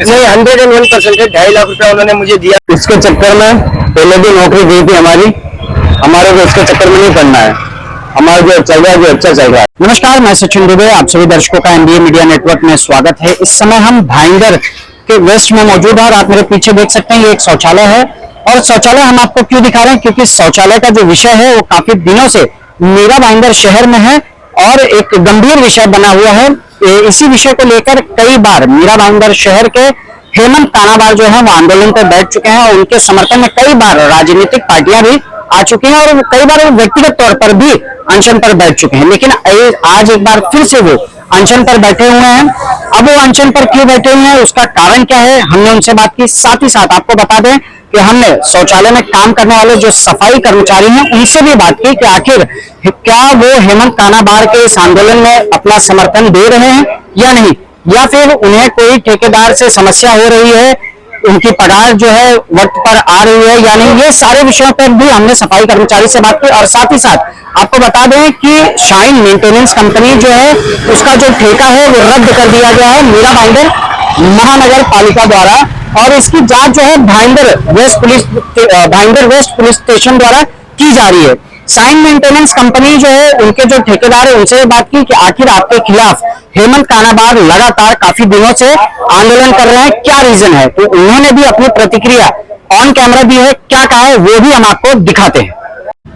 नहीं, 101% 2.5 लाख रुपया उन्होंने मुझे दिया। इसके चक्कर में पहले भी नौकरी दी थी हमारे को इसके चक्कर में नहीं पड़ना है। हमारा जो चल रहा है जो अच्छा चल रहा है। नमस्कार, मैं सचिन दुबे, आप सभी दर्शकों का एनडीए मीडिया नेटवर्क में स्वागत है। इस समय हम भाईंदर के वेस्ट में मौजूद हैं और आप मेरे पीछे देख सकते हैं ये एक शौचालय है। और शौचालय हम आपको क्यों दिखा रहे हैं, क्योंकि शौचालय का जो विषय है वो काफी दिनों से मीरा भाईंदर शहर में है और एक गंभीर विषय बना हुआ है। इसी विषय को लेकर कई बार मीरा भाईंदर शहर के हेमंत कानाबार जो है वो आंदोलन पर बैठ चुके हैं और उनके समर्थन में कई बार राजनीतिक पार्टियां भी आ चुकी हैं और कई बार वो व्यक्तिगत तौर पर भी अनशन पर बैठ चुके हैं। लेकिन आज एक बार फिर से वो अनशन पर बैठे हुए हैं। अब वो अनशन पर क्यों बैठे हुए हैं, उसका कारण क्या है, हमने उनसे बात की। साथ ही साथ आपको बता दें कि हमने शौचालय में काम करने वाले जो सफाई कर्मचारी हैं उनसे भी बात की कि आखिर क्या वो हेमंत कानाबार के इस आंदोलन में अपना समर्थन दे रहे हैं या नहीं, या फिर उन्हें कोई ठेकेदार से समस्या हो रही है, उनकी पगार जो है वक्त पर आ रही है या नहीं। ये सारे विषयों पर भी हमने सफाई कर्मचारी से बात की। और साथ ही साथ आपको बता दें कि शाइन मेंटेनेंस कंपनी जो है उसका जो ठेका है वो रद्द कर दिया गया है मीरा भाईंदर महानगर पालिका द्वारा, और इसकी जांच जो है भाईंदर वेस्ट पुलिस स्टेशन द्वारा की जा रही है। शाइन मेंटेनेंस कंपनी जो है उनके जो ठेकेदार है उनसे बात की कि आखिर आपके खिलाफ हेमंत कानाबार लगातार काफी दिनों से आंदोलन कर रहे हैं, क्या रीजन है। तो उन्होंने भी अपनी प्रतिक्रिया ऑन कैमरा दी है, क्या कहा है वो भी हम आपको दिखाते हैं।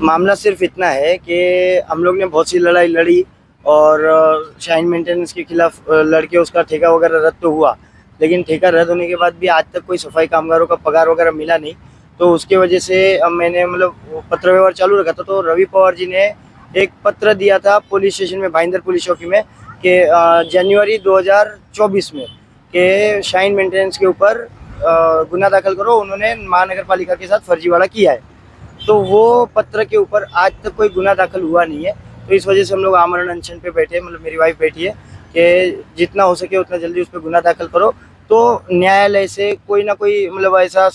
मामला सिर्फ इतना है कि हम लोग ने बहुत सी लड़ाई लड़ी और शाइन मेंटेनेंस के खिलाफ लड़के उसका ठेका वगैरह रद्द तो हुआ, लेकिन ठेका रद्द होने के बाद भी आज तक कोई सफाई कामगारों का पगार वगैरह मिला नहीं। तो उसके वजह से मैंने पत्र व्यवहार चालू रखा था। तो रवि पवार जी ने एक पत्र दिया था पुलिस स्टेशन में, भाईंदर पुलिस चौकी में, कि जनवरी 2024 में कि शाइन मेंटेनेंस के ऊपर गुना दाखिल करो, उन्होंने महानगर पालिका के साथ फर्जीवाड़ा किया है। तो वो पत्र के ऊपर आज तक कोई गुना दाखिल हुआ नहीं है। तो इस वजह से हम लोग आमरण अनशन पे बैठे, मेरी वाइफ बैठी है कि जितना हो सके उतना जल्दी उस पर गुना दाखिल करो, तो न्यायालय से कोई ना कोई ऐसा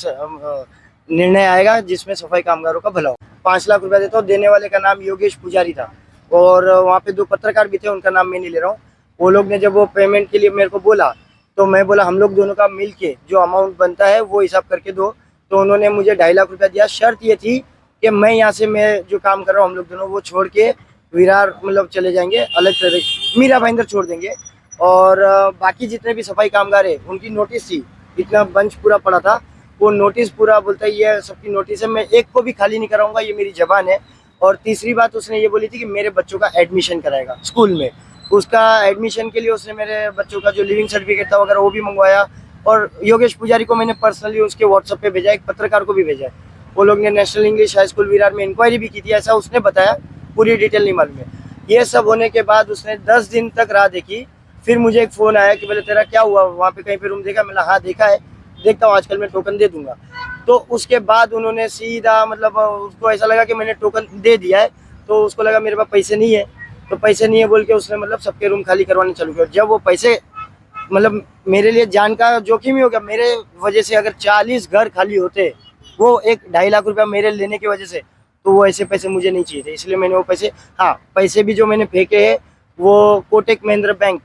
निर्णय आएगा जिसमें सफाई कामगारों का भला हो। 5 लाख रुपया देता हूँ। देने वाले का नाम योगेश पुजारी था और वहाँ पे 2 पत्रकार भी थे, उनका नाम मैं नहीं ले रहा हूँ। वो लोग ने जब वो पेमेंट के लिए मेरे को बोला तो मैं बोला हम लोग दोनों का मिल के जो अमाउंट बनता है वो हिसाब करके दो। तो उन्होंने मुझे 2.5 लाख रुपया दिया। शर्त ये थी कि मैं यहाँ से मैं जो काम कर रहा हूँ हम लोग दोनों वो छोड़ के विरार चले जाएंगे, अलग तरह मीरा भाईंदर छोड़ देंगे। और बाकी जितने भी सफाई कामगार है उनकी नोटिस थी, इतना बंच पूरा पड़ा था, वो नोटिस पूरा बोलता है ये सबकी नोटिस है, मैं एक को भी खाली नहीं कराऊंगा, ये मेरी जबान है। और तीसरी बात उसने ये बोली थी कि मेरे बच्चों का एडमिशन कराएगा स्कूल में। उसका एडमिशन के लिए उसने मेरे बच्चों का जो लिविंग सर्टिफिकेट था वगैरह वो भी मंगवाया। और योगेश पुजारी को मैंने पर्सनली उसके व्हाट्सएप पे भेजा, एक पत्रकार को भी भेजा है। वो लोग ने national English high school Virar में इंक्वायरी भी की थी, ऐसा उसने बताया, पूरी डिटेल नहीं मालूम है। ये सब होने के बाद उसने 10 दिन तक राह देखी। फिर मुझे एक फ़ोन आया कि बोले तेरा क्या हुआ, वहाँ पे कहीं पे रूम देखा। मैंने हाँ देखा है, देखता हूँ, आजकल मैं टोकन दे दूंगा। तो उसके बाद उन्होंने सीधा उसको ऐसा लगा कि मैंने टोकन दे दिया है, तो उसको लगा मेरे पास पैसे नहीं है, तो पैसे नहीं है बोल के उसने सबके रूम खाली करवाने चालू किया। जब वो पैसे मेरे लिए जान का जोखिम ही हो गया। मेरे वजह से अगर 40 घर खाली होते, वो एक 2.5 लाख रुपया मेरे लेने की वजह से, तो वो ऐसे पैसे मुझे नहीं चाहिए थे, इसलिए मैंने वो पैसे, हाँ पैसे भी जो मैंने फेंके हैं वो कोटक महिंद्रा बैंक,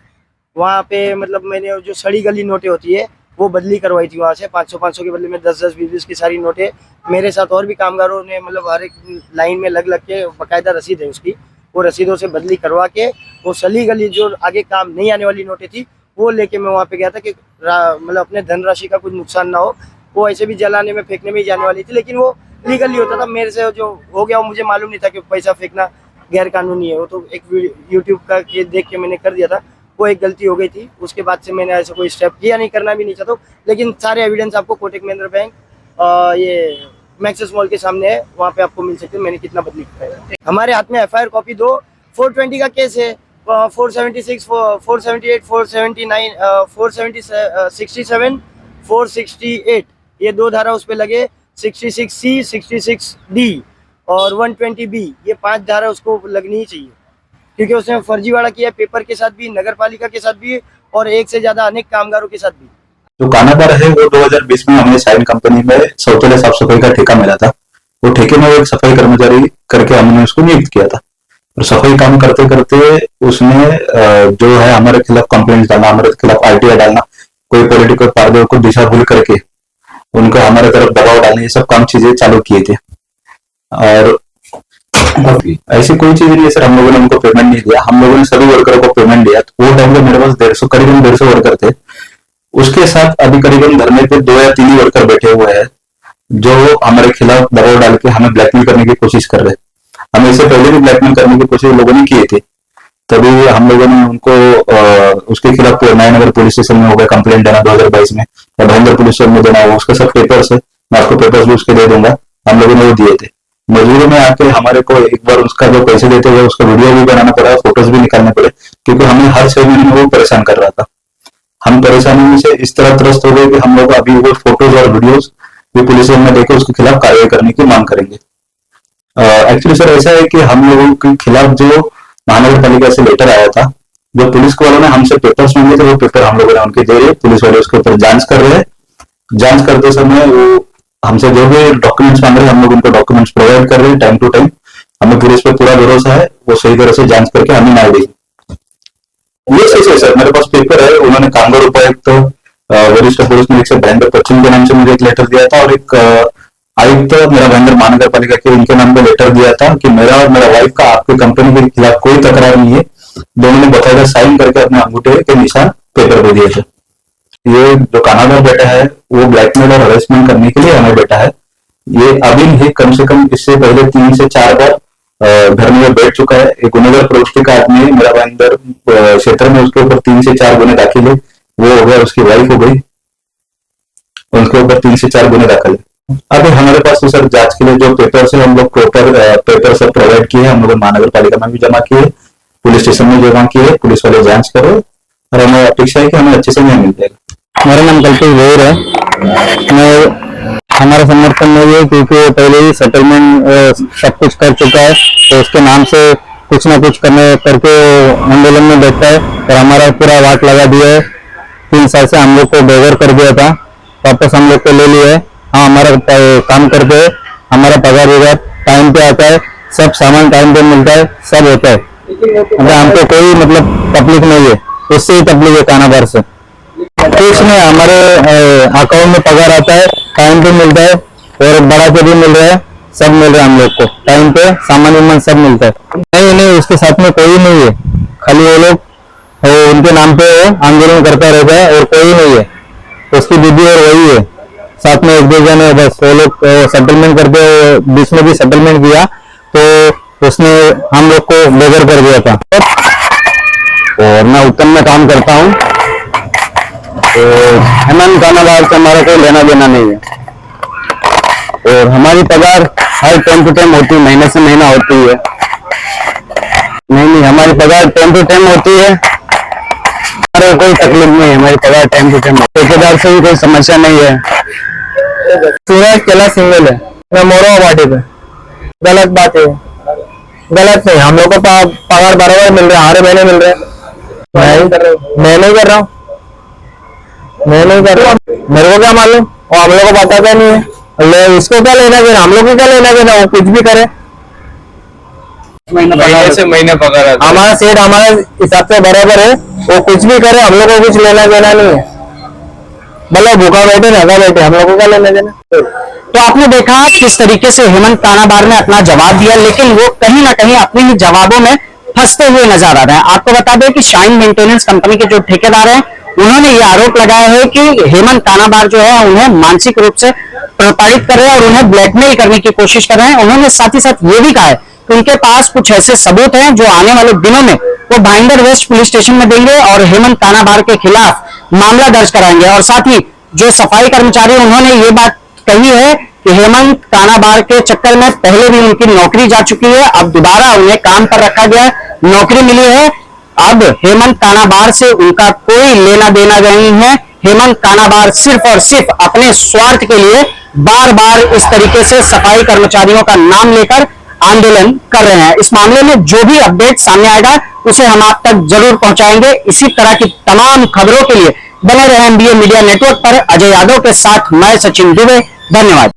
वहाँ पे मैंने जो सड़ी गली नोटें होती है वो बदली करवाई थी। वहाँ से 500 के बदले में 10-10, 20-20 की सारी नोटें मेरे साथ और भी कामगारों ने हर एक लाइन में लग के बाकायदा रसीद है उसकी, वो रसीदों से बदली करवा के वो सली गली जो आगे काम नहीं आने वाली नोटें थी वो लेके मैं वहाँ पे गया था कि अपने धनराशि का कुछ नुकसान ना हो। वो ऐसे भी जलाने में फेंकने में ही जाने वाली थी, लेकिन वो लीगली होता था। मेरे से जो हो गया वो मुझे मालूम नहीं था कि पैसा फेंकना गैर कानूनी है। वो तो एक यूट्यूब का देख के मैंने कर दिया था, वो एक गलती हो गई थी। उसके बाद से मैंने ऐसा कोई स्टेप किया नहीं, करना भी नहीं चाहता हूँ। लेकिन सारे एविडेंस आपको कोटक महिंद्रा बैंक ये मैक्सिस मॉल के सामने है, वहाँ पे आपको मिल सकते हैं मैंने कितना बदली किया है। हमारे हाथ में FIR कॉपी 2 420 का केस है, 476, 478, 479, 467, 468, ये 2 धारा उस पर लगे। 66C, 66D और 120B, ये 5 धारा उसको लगनी ही चाहिए, क्योंकि उसने फर्जीवाड़ा किया पेपर के साथ भी, नगर पालिका के साथ भी और एक से ज्यादा अनेक कामगारों के साथ भी। जो कानाबार है वो 2020 में हमें शाइन कंपनी में शौचालय साफ सफाई का ठेका मिला था। वो ठेके में वो एक सफाई कर्मचारी करके हमने उसको नियुक्त किया था और सफाई काम करते करते उसने जो है हमारे खिलाफ कंप्लेंट डालना, हमारे खिलाफ RTI डालना, कोई पॉलिटिकल पार्टियों को दिशा भूल करके उनको हमारे तरफ दबाव डालने, ये सब काम चीजें चालू किए थे। और ऐसी कोई चीज नहीं है सर, हम लोगों ने उनको पेमेंट नहीं दिया, हम लोगों ने सभी वर्करों को पेमेंट दिया। तो वो टाइम में मेरे पास 150 करीबन 150 वर्कर थे। उसके साथ अभी करीबन धरने पे 2 या 3 ही वर्कर बैठे हुए हैं जो हमारे खिलाफ दबाव डाल के हमें ब्लैकमेल करने की कोशिश कर रहे हैं। हमें इससे पहले भी ब्लैकमेल करने की कोशिश लोगों ने किए थे, तभी हम लोगों ने उनको उसके खिलाफ नयनगर पुलिस स्टेशन में हो गया कंप्लेंट देना 2022 में, या भयंकर पुलिस स्टेशन में देना हुआ। उसका सब पेपर्स है, मैं आपको पेपर्स भी उसके दे दूंगा। हम लोगों ने वो दिए थे। मजबूरी में आके हमारे को एक बार उसका जो पैसे देते हुए उसका वीडियो भी बनाना पड़ा, फोटोज भी निकालने पड़े, क्योंकि हमें हर 6 महीने में वो परेशान कर रहा था। हम परेशानी में से इस तरह त्रस्त हो गए कि हम लोग अभी वो फोटोज और वीडियोज भी पुलिस में देकर उसके खिलाफ कार्रवाई करने की मांग करेंगे। एक्चुअली सर ऐसा है कि हम लोगों के खिलाफ जो महानगर पालिका से लेटर आया था, जो पुलिस वालों ने हमसे पेपर्स मांगे थे, वो पेपर हम लोगों ने उनके दे रहे, पुलिस वाले उसके ऊपर जांच कर रहे हैं। जांच करते समय वो हमसे जो भी डॉक्यूमेंट्स मांग रहे हैं, हम लोग उनको डॉक्यूमेंट्स प्रोवाइड कर रहे हैं टाइम टू टाइम। हमें पुलिस पे पूरा भरोसा है, वो सही तरह से जांच करके हमें न्याय देगी। ये सही है सर, मेरे पास पेपर है। उन्होंने कामगार उपायुक्त वरिष्ठ पुलिस निरीक्षक भयंकर पश्चिम के नाम से मुझे एक लेटर दिया था, और एक आयुक्त मेरा भयंकर महानगर पालिका के उनके नाम पे लेटर दिया था कि मेरा और मेरा वाइफ का आपकी कंपनी के खिलाफ कोई तकरार नहीं है। दोनों ने बकायदा साइन करके अपने अंगूठे के निशान पेपर पे दिए थे। ये जो कानाडा बेटा है वो ब्लैकमेल और हरेसमेंट करने के लिए हमें बेटा है। ये अभी ही कम से कम इससे पहले 3 से 4 बार घर में बैठ चुका है। एक गुनेगार प्रवृत्ति का आदमी है, मेरा अंदर क्षेत्र में उसके ऊपर 3 से 4 गुने दाखिल है। वो हो गया, उसकी वाइफ हो गई, उनके ऊपर 3 से 4 गुने दाखिल है। अभी हमारे पास तो सर जांच के लिए जो पेपर से हम लोग प्रॉपर पेपर सब प्रोवाइड किए, हम लोग महानगर पालिका में भी जमा किए, पुलिस स्टेशन में जमा किए, पुलिस वाले जांच करो, और हमें अपेक्षा है कि हमें अच्छे से न्याय मिल जाएगा। मेरा नाम कल्पेश गोयर है। मैं हमारा समर्थन नहीं है क्योंकि वो पहले ही सेटलमेंट सब कुछ कर चुका है, तो उसके नाम से कुछ ना कुछ करके आंदोलन में बैठता है, और हमारा पूरा वाट लगा दिया है। 3 साल से हम लोग को बेघर कर दिया था, वापस हम लोग को ले लिया है। हाँ, हमारा काम करते हैं, हमारा पगार वगैरह टाइम पे आता है, सब सामान टाइम पे मिलता है, सब होता है। हमको कोई तकलीफ नहीं है, उससे ही तकलीफ है कानाबार से। कुछ नहीं, हमारे अकाउंट में पगार आता है, टाइम पे मिलता है, और बड़ा से भी मिल रहा है, सब मिल रहा है हम लोग को टाइम पे, सामान वामान सब मिलता है। नहीं, उसके साथ में कोई नहीं है, खाली वो लोग उनके नाम पे आंदोलन करता रहता है, और कोई नहीं है। उसकी दीदी और वही है, साथ में 1-2 जन है बस। वो लोग सेटलमेंट करते, बीच में भी सेटलमेंट किया तो उसने हम लोग को बेघर कर दिया था। और मैं उत्तम में काम करता हूँ, तो हेमंत कानाबार से हमारा कोई लेना देना नहीं है, और हमारी पगार हर टाइम टू टाइम होती है, महीने से महीना होती है। नहीं, हमारी पगार टाइम टू टाइम होती है, हमारे कोई तकलीफ नहीं है, हमारी पगार टाइम टू टाइम। ठेकेदार से भी कोई समस्या नहीं है। सूरज केला सिंगल है, मैं मोरो पार्टी पे। गलत बात है, गलत नहीं, हम लोग को पगार बराबर मिल रहा है, हर महीने मिल रहा है। मैं नहीं कर रहा हूँ, मेरे को क्या मालूम, और हम लोग को बताता नहीं है। उसको क्या लेना देना, हम लोग को क्या लेना देना, वो कुछ भी करे। महीने से महीने पगार आता है। हमारा सेठ हमारे हिसाब से बराबर है, वो कुछ भी करे, हम लोग को कुछ लेना देना नहीं है। मतलब भूखा बैठे नंगा बैठे, हम लोग को क्या लेना देना। तो आपने देखा किस तरीके से हेमंत कानाबार ने अपना जवाब दिया, लेकिन वो कहीं ना कहीं अपने ही जवाबों में फंसते हुए नजर आ रहे हैं। आपको बता दें कि शाइन मेंटेनेंस कंपनी के जो ठेकेदार हैं, उन्होंने ये आरोप लगाया है कि हेमंत कानाबार जो है उन्हें मानसिक रूप से प्रताड़ित कर रहे हैं और उन्हें ब्लैकमेल करने की कोशिश कर रहे हैं। उन्होंने साथ ही साथ ये भी कहा है कि उनके पास कुछ ऐसे सबूत हैं जो आने वाले दिनों में वो भाईंदर वेस्ट पुलिस स्टेशन में देंगे और हेमंत कानाबार के खिलाफ मामला दर्ज कराएंगे। और साथ ही जो सफाई कर्मचारी, उन्होंने ये बात कही है कि हेमंत कानाबार के चक्कर में पहले भी उनकी नौकरी जा चुकी है, अब दोबारा उन्हें काम पर रखा गया, नौकरी मिली है। अब हेमंत कानाबार से उनका कोई लेना देना नहीं है। हेमंत कानाबार सिर्फ और सिर्फ अपने स्वार्थ के लिए बार बार इस तरीके से सफाई कर्मचारियों का नाम लेकर आंदोलन कर रहे हैं। इस मामले में जो भी अपडेट सामने आएगा उसे हम आप तक जरूर पहुंचाएंगे। इसी तरह की तमाम खबरों के लिए बने रहे एनबीए मीडिया नेटवर्क पर। अजय यादव के साथ मैं सचिन दुबे, धन्यवाद।